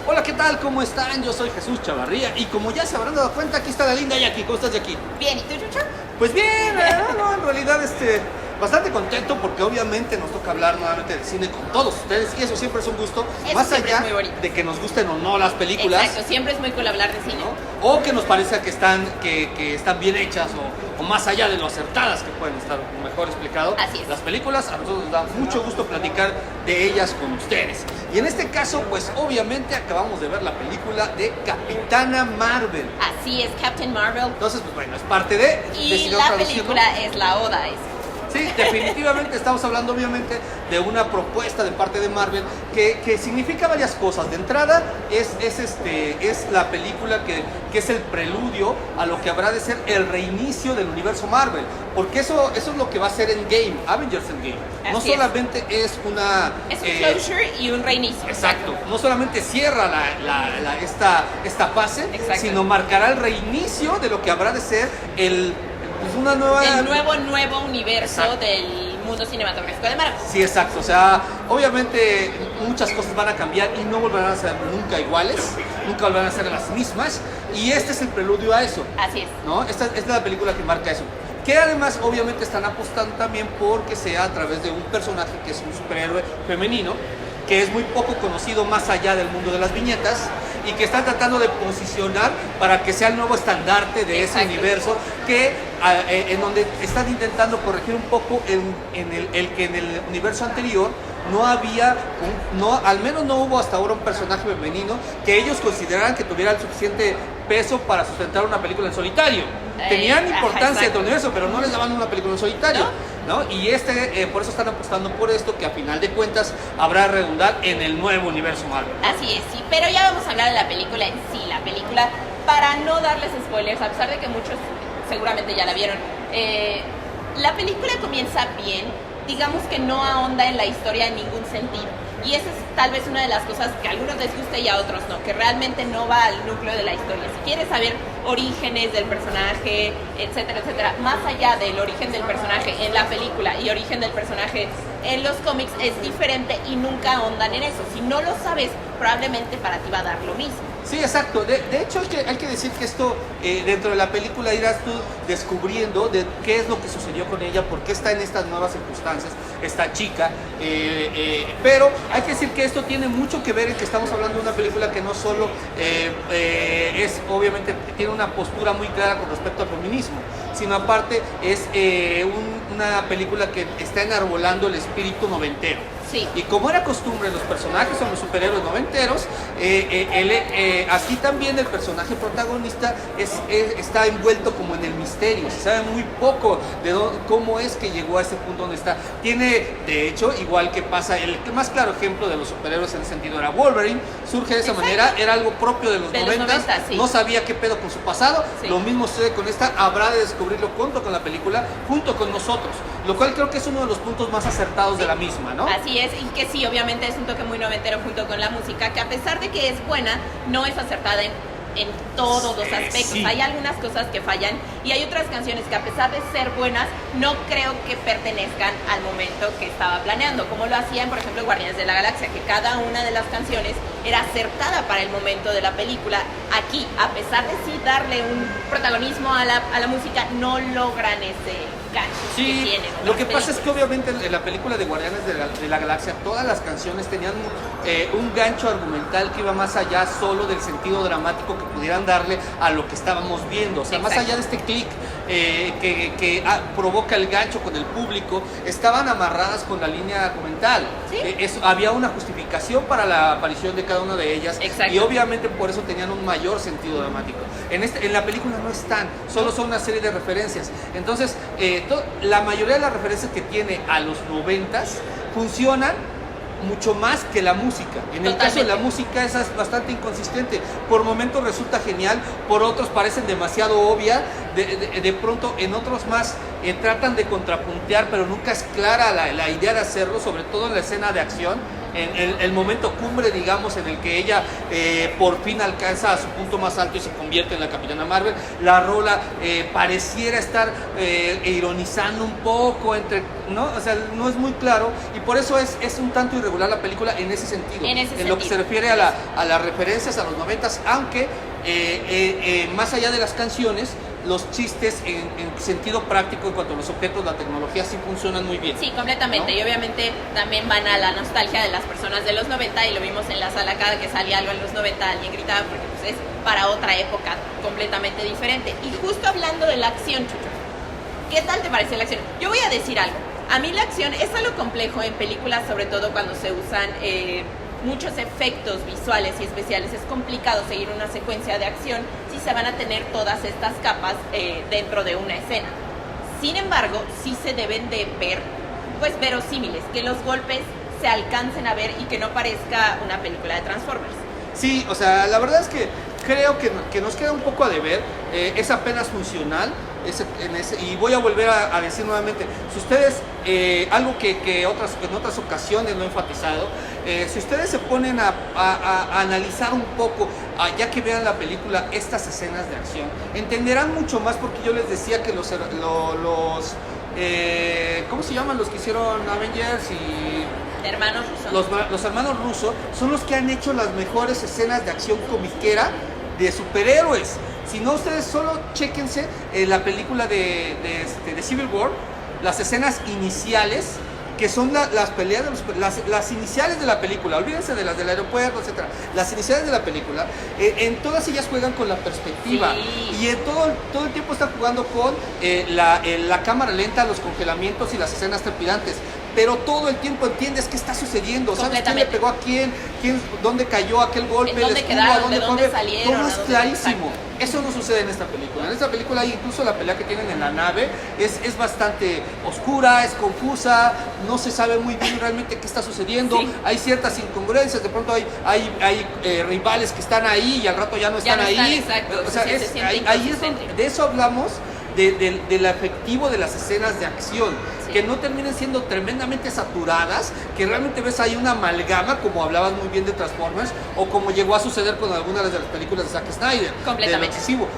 Hola, ¿qué tal? ¿Cómo están? Yo soy Jesús Chavarría y como ya se habrán dado cuenta, aquí está la linda Jackie. ¿Cómo estás, Jackie? Bien, ¿y tú, Chucho? Pues bien, no, en realidad bastante contento porque obviamente nos toca hablar nuevamente de cine con todos ustedes y eso siempre es un gusto, Eso más siempre allá es muy bonito. de que nos gusten o no las películas. Exacto, siempre es muy cool hablar de cine. ¿No? O que nos parezca que están bien hechas o más allá de lo acertadas que pueden estar, mejor explicado. Así es. Las películas, a nosotros nos da mucho gusto platicar de ellas con ustedes. Y en este caso, pues obviamente acabamos de ver la película de Capitana Marvel. Así es, Captain Marvel. Entonces, pues bueno, es parte de... Y decidieron la traducirlo. película es la oda a eso. Sí, definitivamente estamos hablando obviamente de una propuesta de parte de Marvel que significa varias cosas. De entrada es la película que es el preludio a lo que habrá de ser el reinicio del universo Marvel, porque eso es lo que va a ser Endgame, Avengers Endgame. No Así es. solamente es una... Es un closure y un reinicio. Exacto, no solamente cierra esta fase, Exacto. sino marcará el reinicio de lo que habrá de ser una nueva... El nuevo universo Exacto. del mundo cinematográfico de Marvel. Sí, exacto. O sea, obviamente muchas cosas van a cambiar y no volverán a ser nunca iguales, nunca volverán a ser las mismas. Y este es el preludio a eso, Así es. ¿no? Esta es la película que marca eso. Que además, obviamente, están apostando también porque sea a través de un personaje que es un superhéroe femenino, que es muy poco conocido más allá del mundo de las viñetas y que están tratando de posicionar para que sea el nuevo estandarte de ese Exacto. universo en donde están intentando corregir un poco el que en el universo anterior no había, al menos no hubo hasta ahora un personaje femenino que ellos consideraran que tuviera el suficiente peso para sustentar una película en solitario. Tenían importancia exacto. del universo, pero no les daban una película en solitario. ¿No? Y por eso están apostando por esto, que a final de cuentas habrá redundar en el nuevo universo Marvel. Así es, sí. Pero ya vamos a hablar de la película en sí. La película, para no darles spoilers, a pesar de que muchos seguramente ya la vieron, la película comienza bien. Digamos que no ahonda en la historia en ningún sentido. Y esa es tal vez una de las cosas que a algunos les guste y a otros no, que realmente no va al núcleo de la historia. Si quieres saber orígenes del personaje, etcétera, etcétera, más allá del origen del personaje en la película y origen del personaje en los cómics, es diferente y nunca ahondan en eso. Si no lo sabes, probablemente para ti va a dar lo mismo. Sí, exacto. De hecho, hay que decir que esto, dentro de la película irás tú descubriendo de qué es lo que sucedió con ella, por qué está en estas nuevas circunstancias, esta chica. Pero hay que decir que esto tiene mucho que ver en que estamos hablando de una película que no solo obviamente, tiene una postura muy clara con respecto al feminismo, sino aparte es una película que está enarbolando el espíritu noventero. Sí. Y como era costumbre, los personajes son los superhéroes noventeros, aquí también el personaje protagonista está envuelto como en el misterio. Se sabe muy poco de cómo es que llegó a ese punto donde está. Tiene, de hecho, igual que pasa, el más claro ejemplo de los superhéroes en ese sentido era Wolverine. Surge de esa manera, era algo propio de los 90, sí. No sabía qué pedo con su pasado. Sí. Lo mismo sucede con esta, habrá de descubrirlo junto con la película, junto con nosotros. Lo cual creo que es uno de los puntos más acertados de la misma, ¿no? Así es, y que sí, obviamente es un toque muy noventero junto con la música, que a pesar de que es buena, no es acertada en todos los aspectos. Sí. Hay algunas cosas que fallan y hay otras canciones que a pesar de ser buenas, no creo que pertenezcan al momento que estaba planeando, como lo hacían, por ejemplo, Guardianes de la Galaxia, que cada una de las canciones era acertada para el momento de la película. Aquí, a pesar de sí darle un protagonismo a la música, no logran ese gancho que tienen. Lo que pasa es que obviamente en la película de Guardianes de la Galaxia todas las canciones tenían un gancho argumental que iba más allá solo del sentido dramático que pudieran darle a lo que estábamos viendo. O sea, Exacto. más allá de este clic que provoca el gancho con el público, estaban amarradas con la línea argumental. ¿Sí? Había una justificación para la aparición de cada una de ellas. Exacto. Y obviamente por eso tenían un mayor sentido dramático. En la película no están, solo son una serie de referencias. Entonces, la mayoría de las referencias que tiene a los 90s funcionan mucho más que la música. En el caso de la música esa es bastante inconsistente. Por momentos resulta genial, por otros parecen demasiado obvia. De pronto en otros más tratan de contrapuntear, pero nunca es clara la idea de hacerlo, sobre todo en la escena de acción. el momento cumbre, digamos, en el que ella por fin alcanza a su punto más alto y se convierte en la Capitana Marvel. La rola pareciera estar ironizando un poco entre, ¿no? O sea, no es muy claro y por eso es un tanto irregular la película en ese sentido. En lo que se refiere a las referencias a los 90s, aunque más allá de las canciones, los chistes en sentido práctico en cuanto a los objetos, la tecnología sí funcionan muy bien. Sí, completamente, ¿no? Y obviamente también van a la nostalgia de las personas de los 90 y lo vimos en la sala cada que salía algo en los 90, alguien gritaba porque pues es para otra época completamente diferente. Y justo hablando de la acción, Chucho, ¿qué tal te parece la acción? Yo voy a decir algo, a mí la acción es algo complejo en películas, sobre todo cuando se usan muchos efectos visuales y especiales. Es complicado seguir una secuencia de acción si se van a tener todas estas capas dentro de una escena. Sin embargo, sí se deben de ver, pues, verosímiles, que los golpes se alcancen a ver y que no parezca una película de Transformers. Sí, o sea, la verdad es que creo que nos queda un poco a deber, es apenas funcional, y voy a volver a decir nuevamente, si ustedes, algo que en otras ocasiones lo he enfatizado, si ustedes se ponen a analizar un poco, ya que vean la película, estas escenas de acción, entenderán mucho más, porque yo les decía que los ¿cómo se llaman los que hicieron Avengers y hermanos Russo? Los hermanos Russo son los que han hecho las mejores escenas de acción comiquera de superhéroes. Si no, ustedes solo chéquense la película de Civil War, las escenas iniciales, que son las peleas, las iniciales de la película, olvídense de las del aeropuerto, etcétera. Las iniciales de la película, en todas ellas juegan con la perspectiva, sí. Y en todo el tiempo están jugando con la cámara lenta, los congelamientos y las escenas trepidantes. Pero todo el tiempo entiendes qué está sucediendo, ¿sabes quién le pegó a quién, dónde cayó aquel golpe, dónde quedaron, de dónde salieron? Todo es clarísimo. Eso no sucede en esta película. En esta película, incluso la pelea que tienen en la nave es bastante oscura, es confusa, no se sabe muy bien realmente qué está sucediendo. Sí. Hay ciertas incongruencias, de pronto hay rivales que están ahí y al rato ya no están ahí. Exacto. O sea, ahí es donde, de eso hablamos. Del efectivo de las escenas de acción, sí. Que no terminen siendo tremendamente saturadas, que realmente ves ahí una amalgama, como hablabas muy bien de Transformers, o como llegó a suceder con algunas de las películas de Zack Snyder. Completamente. De excesivo.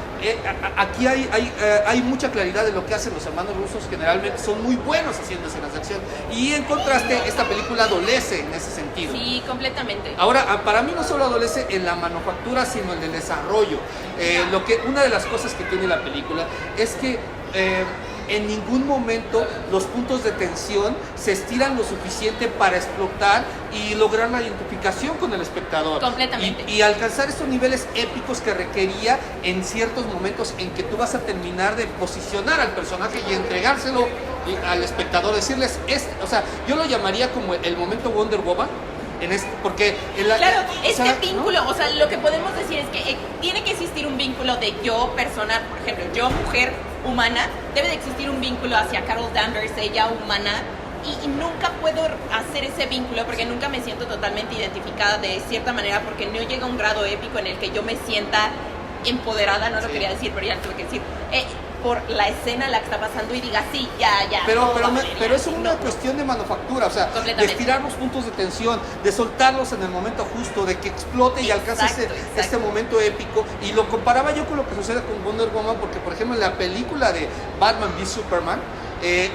Aquí hay mucha claridad de lo que hacen los hermanos rusos, generalmente son muy buenos haciendo escenas de acción, y en contraste, esta película adolece en ese sentido. Sí, completamente. Ahora, para mí no solo adolece en la manufactura, sino en el desarrollo. Una de las cosas que tiene la película es que en ningún momento los puntos de tensión se estiran lo suficiente para explotar y lograr la identificación con el espectador. Completamente. Y alcanzar estos niveles épicos que requería en ciertos momentos en que tú vas a terminar de posicionar al personaje y entregárselo al espectador, decirles, o sea, yo lo llamaría como el momento Wonder Woman. Porque claro, vínculo, ¿no? O sea, lo que podemos decir es que tiene que existir un vínculo de yo, persona, por ejemplo, yo, mujer humana, debe de existir un vínculo hacia Carol Danvers, ella humana, y nunca puedo hacer ese vínculo porque nunca me siento totalmente identificada de cierta manera, porque no llega a un grado épico en el que yo me sienta empoderada, no lo quería decir, pero ya lo tuve que decir, por la escena en la que está pasando y diga, sí, ya. Pero es una cuestión de manufactura, o sea, de estirar los puntos de tensión, de soltarlos en el momento justo, de que explote y alcance este momento épico. Y lo comparaba yo con lo que sucede con Wonder Woman, porque, por ejemplo, en la película de Batman v Superman,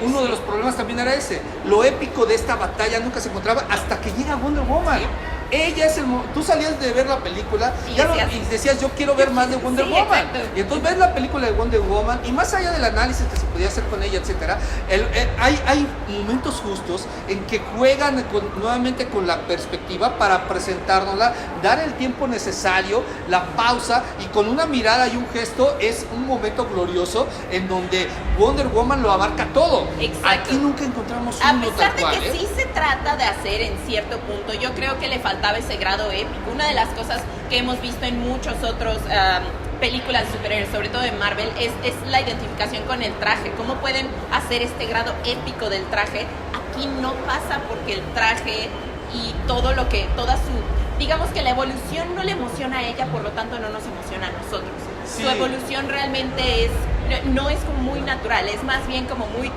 uno de los problemas también era ese. Lo épico de esta batalla nunca se encontraba hasta que llega Wonder Woman. Sí. Ella es tú salías de ver la película y decías, yo quiero ver más de Wonder Woman. Exacto. Y entonces ves la película de Wonder Woman y más allá del análisis que se podía hacer con ella, etcétera, hay momentos justos en que juegan nuevamente con la perspectiva para presentárnosla, dar el tiempo necesario, la pausa, y con una mirada y un gesto es un momento glorioso en donde Wonder Woman lo abarca todo. Exacto. Aquí nunca encontramos uno tal cual. A pesar de que sí se trata de hacer en cierto punto, yo creo que le faltaba ese grado épico. Una de las cosas que hemos visto en muchos otros películas de superhéroes, sobre todo de Marvel, es la identificación con el traje. ¿Cómo pueden hacer este grado épico del traje? Aquí no pasa, porque el traje y toda su, digamos que la evolución no le emociona a ella, por lo tanto no nos emociona a nosotros. Sí. Su evolución realmente no es como muy natural, es más bien como muy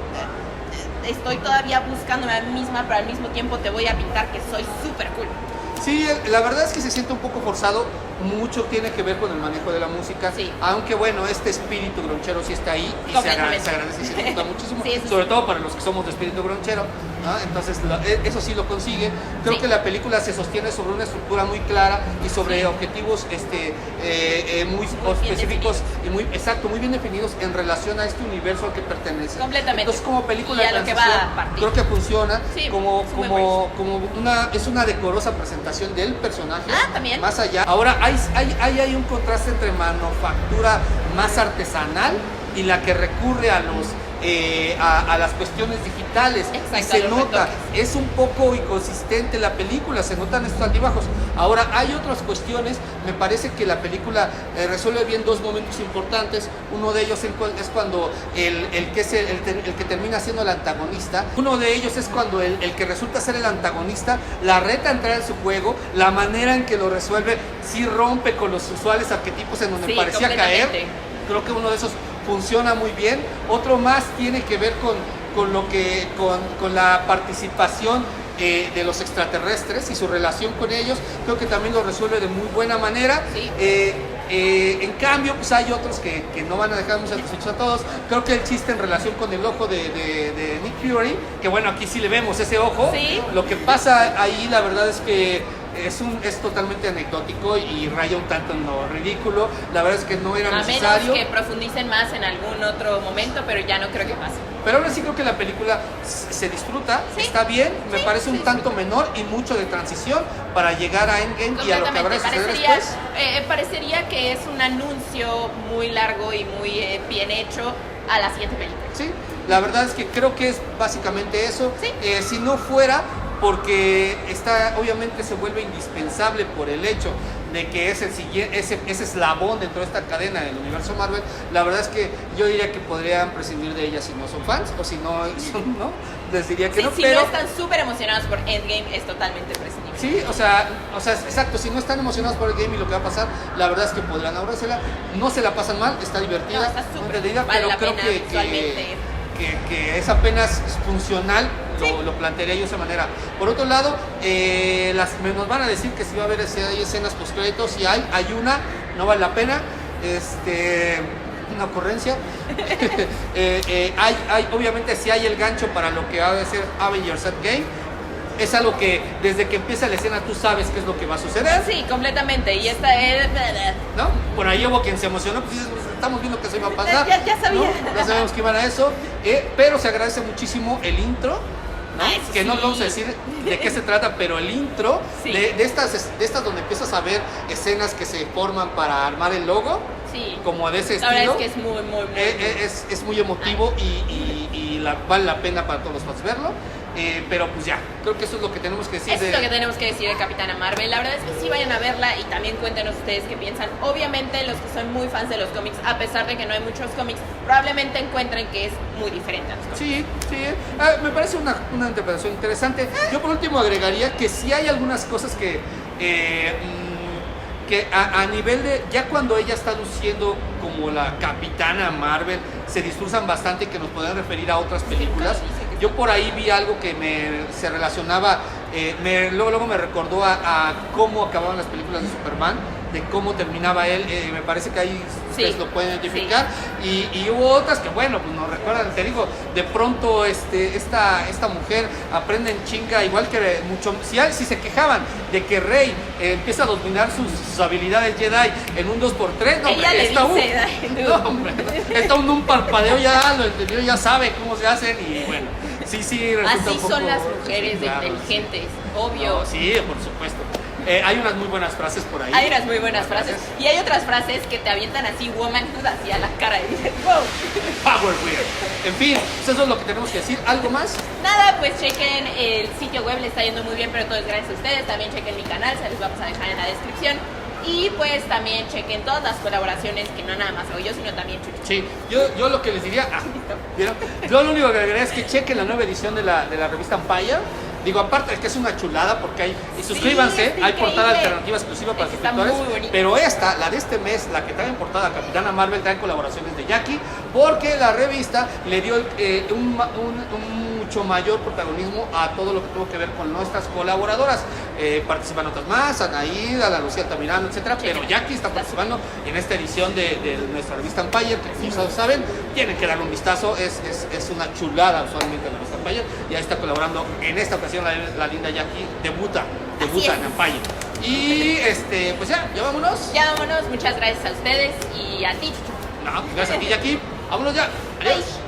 estoy todavía buscándome a mí misma, pero al mismo tiempo te voy a pintar que soy súper cool. Sí, la verdad es que se siente un poco forzado, mucho tiene que ver con el manejo de la música, sí. Aunque bueno, este espíritu gronchero sí está ahí y se agradece y se disfruta muchísimo, sí, sobre sí. Todo para los que somos de espíritu gronchero, ¿no? Entonces eso sí lo consigue. Creo que la película se sostiene sobre una estructura muy clara y sobre objetivos muy específicos y muy bien definidos en relación a este universo al que pertenece. Completamente. Entonces como película de transición, creo que funciona sí, como una decorosa presentación del personaje. También. Más allá. Ahora hay un contraste entre manufactura más artesanal y la que recurre a las cuestiones digitales. Exacto, y se nota, es un poco inconsistente la película, se notan estos altibajos. Ahora hay otras cuestiones, me parece que la película resuelve bien dos momentos importantes. Uno de ellos es cuando el que termina siendo el antagonista, uno de ellos es cuando el que resulta ser el antagonista la reta a entrar en su juego, la manera en que lo resuelve sí rompe con los usuales arquetipos en donde parecía caer. Creo que uno de esos funciona muy bien. Otro más tiene que ver con la participación de los extraterrestres y su relación con ellos. Creo que también lo resuelve de muy buena manera. Sí. En cambio, pues hay otros que no van a dejar muy satisfechos a todos. Creo que el chiste en relación con el ojo de Nick Fury, que bueno, aquí sí le vemos ese ojo. Sí. Lo que pasa ahí, la verdad es que es totalmente anecdótico y raya un tanto en lo ridículo. La verdad es que no era necesario. A menos que profundicen más en algún otro momento, pero ya no creo que pase. Pero ahora sí creo que la película se disfruta, ¿sí? Está bien, me parece un tanto menor y mucho de transición para llegar a Endgame y a lo que habrá de suceder después. Parecería que es un anuncio muy largo y muy bien hecho a la siguiente película. Sí, la verdad es que creo que es básicamente eso. ¿Sí? Si no fuera porque obviamente se vuelve indispensable por el hecho de que es ese eslabón dentro de esta cadena del universo Marvel. La verdad es que yo diría que podrían prescindir de ella si no son fans o si no son, ¿no? Les diría que no, si pero no están súper emocionados por Endgame es totalmente prescindible. Sí, o sea, exacto, si no están emocionados por Endgame y lo que va a pasar, la verdad es que podrán ahorrársela. No se la pasan mal, está divertida, no, está súper, pero creo que es apenas funcional. Sí. Lo plantearía yo de esa manera. Por otro lado, nos van a decir que si va a haber escenas postcréditos, y hay una, no vale la pena, una ocurrencia. Obviamente si hay el gancho para lo que va a ser Avengers Endgame. Es algo que desde que empieza la escena tú sabes qué es lo que va a suceder. Sí, completamente. Y esta es... ¿no? Por ahí hubo quien se emocionó, pues estamos viendo que se iba a pasar. Ya sabía. ¿No? Ya sabemos que iban a eso. Pero se agradece muchísimo el intro. ¿no? Que no vamos a decir de qué se trata, pero el intro de estas donde empiezas a ver escenas que se forman para armar el logo, como de ese estilo. La verdad es que es muy es muy emotivo y vale la pena para todos los fans verlo. Pero pues ya, creo que eso es lo que tenemos que decir. Eso es lo que tenemos que decir de Capitana Marvel. La verdad es que sí vayan a verla y también cuéntenos ustedes qué piensan. Obviamente los que son muy fans de los cómics, a pesar de que no hay muchos cómics, probablemente encuentren que es muy diferente a los cómics. Sí, me parece una interpretación interesante. Yo por último agregaría que sí hay algunas cosas que a nivel de, ya cuando ella está luciendo como la Capitana Marvel, se disfrutan bastante y que nos podemos referir a otras películas. Yo por ahí vi algo que se relacionaba, luego me recordó a cómo acababan las películas de Superman, de cómo terminaba él. Me parece que ahí ustedes lo pueden identificar. Y hubo otras que, bueno, pues nos recuerdan, te digo, de pronto esta mujer aprende en chinga, igual que mucho. Si se quejaban de que Rey empieza a dominar sus habilidades Jedi en un 2x3, no, ella está un parpadeo, ya lo entendió, ya sabe cómo se hacen y bueno. Sí, así son las mujeres inteligentes, obvio. No, sí, por supuesto. Hay unas muy buenas frases por ahí. Hay unas muy buenas frases. Y hay otras frases que te avientan así, womanhood, así a la cara y dices, wow. Power weird. En fin, pues eso es lo que tenemos que decir. ¿Algo más? Nada, pues chequen el sitio web, le está yendo muy bien, pero todo es gracias a ustedes. También chequen mi canal, se los vamos a dejar en la descripción. Y pues también chequen todas las colaboraciones que no nada más hago yo, sino también Chucho. Sí, yo lo que les diría, ¿vieron? Yo lo único que agregaría es que chequen la nueva edición de la revista Empire. Digo, aparte de que es una chulada porque y suscríbanse, hay portada alternativa exclusiva para suscriptores. Pero la de este mes, la que trae en portada Capitana Marvel, trae colaboraciones de Jackie, porque la revista le dio un mucho mayor protagonismo a todo lo que tuvo que ver con nuestras colaboradoras. Participan otras más, Anaída, la Lucía Altamirano, etcétera, pero Jackie está participando en esta edición de nuestra revista Empire, que como ustedes saben, tienen que darle un vistazo, es una chulada usualmente la revista Empire, y ahí está colaborando en esta ocasión la linda Jackie, debuta en Empire. Y pues ya vámonos. Ya vámonos, muchas gracias a ustedes y a ti. No, gracias a ti, Jackie. Vámonos ya. Adiós. Bye.